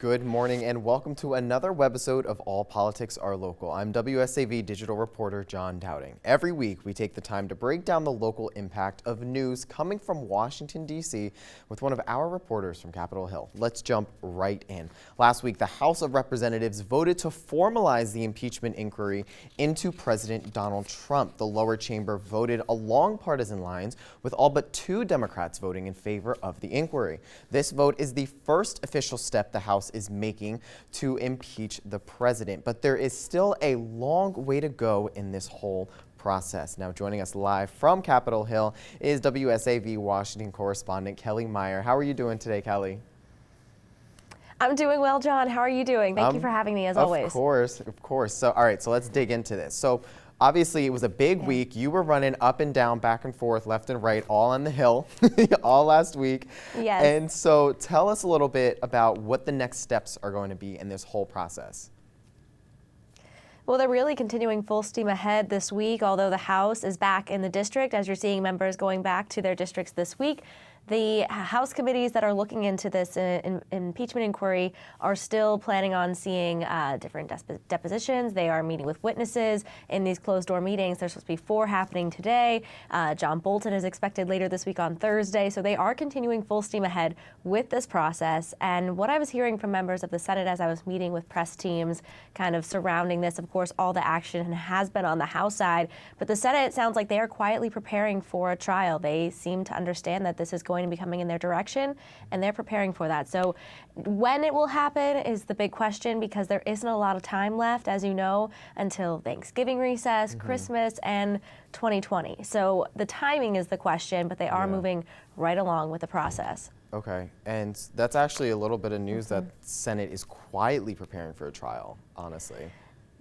Good morning and welcome to another webisode of All Politics Are Local. I'm WSAV digital reporter John Dowding. Every week we take the time to break down the local impact of news coming from Washington, D.C. with one of our reporters from Capitol Hill. Let's jump right in. Last week the House of Representatives voted to formalize the impeachment inquiry into President Donald Trump. The lower chamber voted along partisan lines with all but 2 Democrats voting in favor of the inquiry. This vote is the first official step the House is making to impeach the president, but there is still a long way to go in this whole process. Now joining us live from Capitol Hill is WSAV Washington correspondent Kelly Meyer. How are you doing today, Kelly? I'm doing well, John. How are you doing? Thank you for having me as always. Of course. So, all right, so let's dig into this. So, obviously, it was a big week. You were running up and down, back and forth, left and right, all on the Hill, all last week. Yes. And so tell us a little bit about what the next steps are going to be in this whole process. Well, they're really continuing full steam ahead this week, although the House is back in the district, as you're seeing members going back to their districts this week. The House committees that are looking into this impeachment inquiry are still planning on seeing different depositions. They are meeting with witnesses in these closed-door meetings. There's supposed to be 4 happening today. John Bolton is expected later this week on Thursday. So they are continuing full steam ahead with this process. And what I was hearing from members of the Senate as I was meeting with press teams kind of surrounding this, of course, all the action has been on the House side. But the Senate sounds like they are quietly preparing for a trial. They seem to understand that this is going to be coming in their direction, and they're preparing for that. So when it will happen is the big question, because there isn't a lot of time left, as you know, until Thanksgiving recess, Christmas, and 2020. So the timing is the question, but they are moving right along with the process. Okay, and that's actually a little bit of news that the Senate is quietly preparing for a trial, honestly.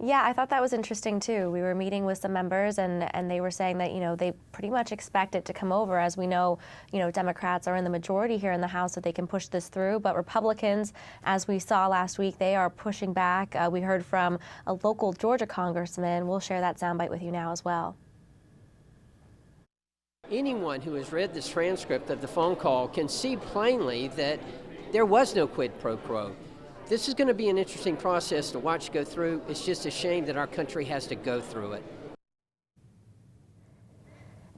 Yeah, I thought that was interesting too. We were meeting with some members and they were saying that, they pretty much expect it to come over. As we know, Democrats are in the majority here in the House, so they can push this through. But Republicans, as we saw last week, they are pushing back. We heard from a local Georgia congressman. We'll share that soundbite with you now as well. Anyone who has read this transcript of the phone call can see plainly that there was no quid pro quo. This is going to be an interesting process to watch go through. It's just a shame that our country has to go through it.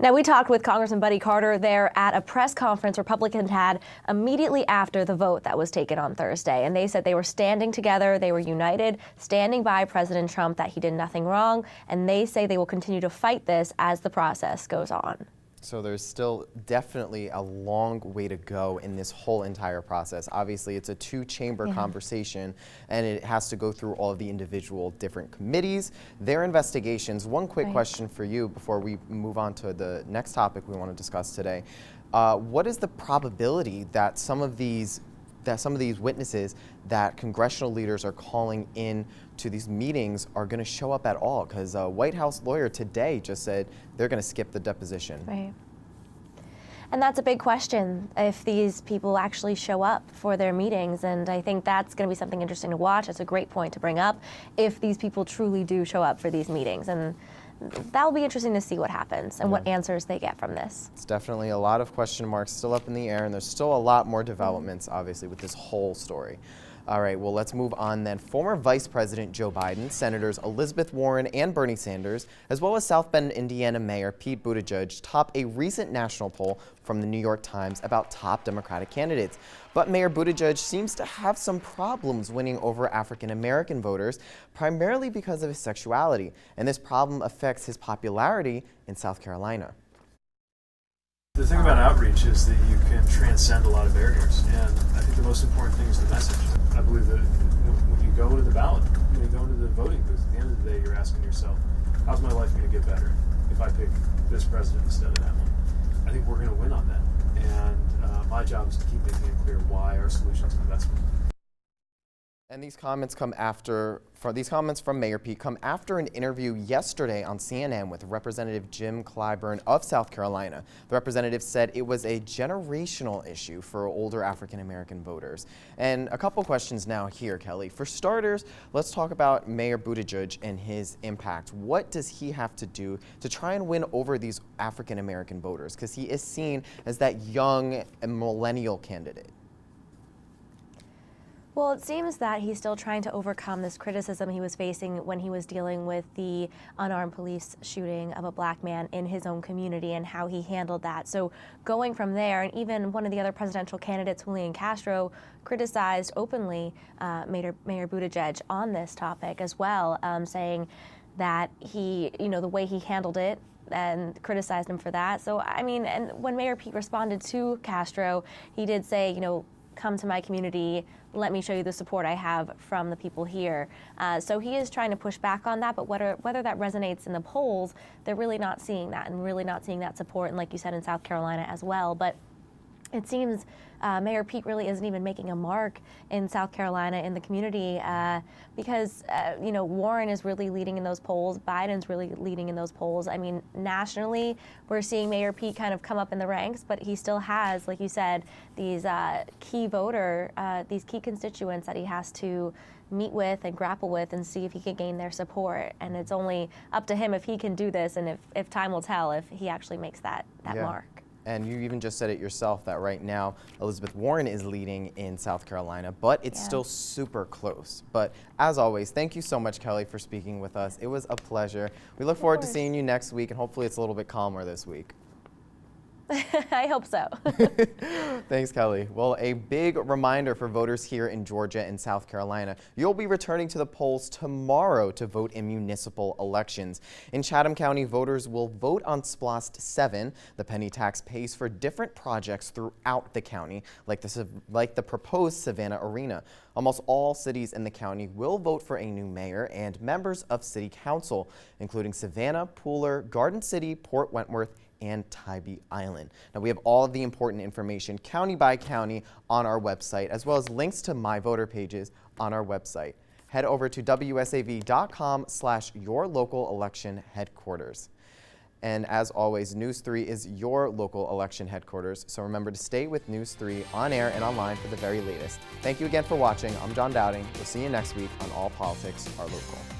Now, we talked with Congressman Buddy Carter there at a press conference Republicans had immediately after the vote that was taken on Thursday. And they said they were standing together, they were united, standing by President Trump, that he did nothing wrong. And they say they will continue to fight this as the process goes on. So there's still definitely a long way to go in this whole entire process. Obviously, it's a 2-chamber conversation, and it has to go through all of the individual different committees, their investigations. One quick question for you before we move on to the next topic we want to discuss today. What is the probability that some of these witnesses that congressional leaders are calling in to these meetings are going to show up at all? Because a White House lawyer today just said they're going to skip the deposition. Right. And that's a big question, if these people actually show up for their meetings. And I think that's going to be something interesting to watch. It's a great point to bring up, if these people truly do show up for these meetings. And that'll be interesting to see what happens and what answers they get from this. It's definitely a lot of question marks still up in the air, and there's still a lot more developments, obviously, with this whole story. All right, well, let's move on then. Former Vice President Joe Biden, Senators Elizabeth Warren and Bernie Sanders, as well as South Bend, Indiana Mayor Pete Buttigieg, top a recent national poll from the New York Times about top Democratic candidates. But Mayor Buttigieg seems to have some problems winning over African-American voters, primarily because of his sexuality. And this problem affects his popularity in South Carolina. The thing about outreach is that you can transcend a lot of barriers, and I think the most important thing is the message. I believe that when you go to the ballot, when you go into the voting booth, at the end of the day, you're asking yourself, how's my life going to get better if I pick this president instead of that one? I think we're going to win on that, and my job is to keep making it clear why our solution is the best one. And these comments come after, these comments from Mayor Pete come after an interview yesterday on CNN with Representative Jim Clyburn of South Carolina. The representative said it was a generational issue for older African-American voters. And a couple questions now here, Kelly. For starters, let's talk about Mayor Buttigieg and his impact. What does he have to do to try and win over these African-American voters? Because he is seen as that young and millennial candidate. Well, it seems that he's still trying to overcome this criticism he was facing when he was dealing with the unarmed police shooting of a black man in his own community and how he handled that. So going from there, and even one of the other presidential candidates, Julian Castro, criticized openly Mayor Buttigieg on this topic as well, saying that he, the way he handled it, and criticized him for that. So, I mean, and when Mayor Pete responded to Castro, he did say, come to my community, let me show you the support I have from the people here. So he is trying to push back on that, but whether that resonates in the polls, they're really not seeing that, and really not seeing that support, and like you said, in South Carolina as well. But it seems Mayor Pete really isn't even making a mark in South Carolina in the community because, Warren is really leading in those polls. Biden's really leading in those polls. I mean, nationally, we're seeing Mayor Pete kind of come up in the ranks, but he still has, like you said, these key constituents that he has to meet with and grapple with and see if he can gain their support. And it's only up to him if he can do this, and if time will tell if he actually makes that mark. And you even just said it yourself that right now Elizabeth Warren is leading in South Carolina, but it's still super close. But as always, thank you so much, Kelly, for speaking with us. It was a pleasure. We look forward to seeing you next week, and hopefully it's a little bit calmer this week. I hope so. Thanks, Kelly. Well, a big reminder for voters here in Georgia and South Carolina. You'll be returning to the polls tomorrow to vote in municipal elections. In Chatham County, voters will vote on SPLOST 7. The penny tax pays for different projects throughout the county, like the proposed Savannah Arena. Almost all cities in the county will vote for a new mayor and members of city council, including Savannah, Pooler, Garden City, Port Wentworth, and Tybee Island. Now, we have all of the important information county by county on our website, as well as links to My Voter pages on our website. Head over to wsav.com/yourlocalelection-headquarters. And as always, News 3 is your local election headquarters, so remember to stay with News 3 on air and online for the very latest. Thank you again for watching. I'm John Dowding. We'll see you next week on All Politics Are Local.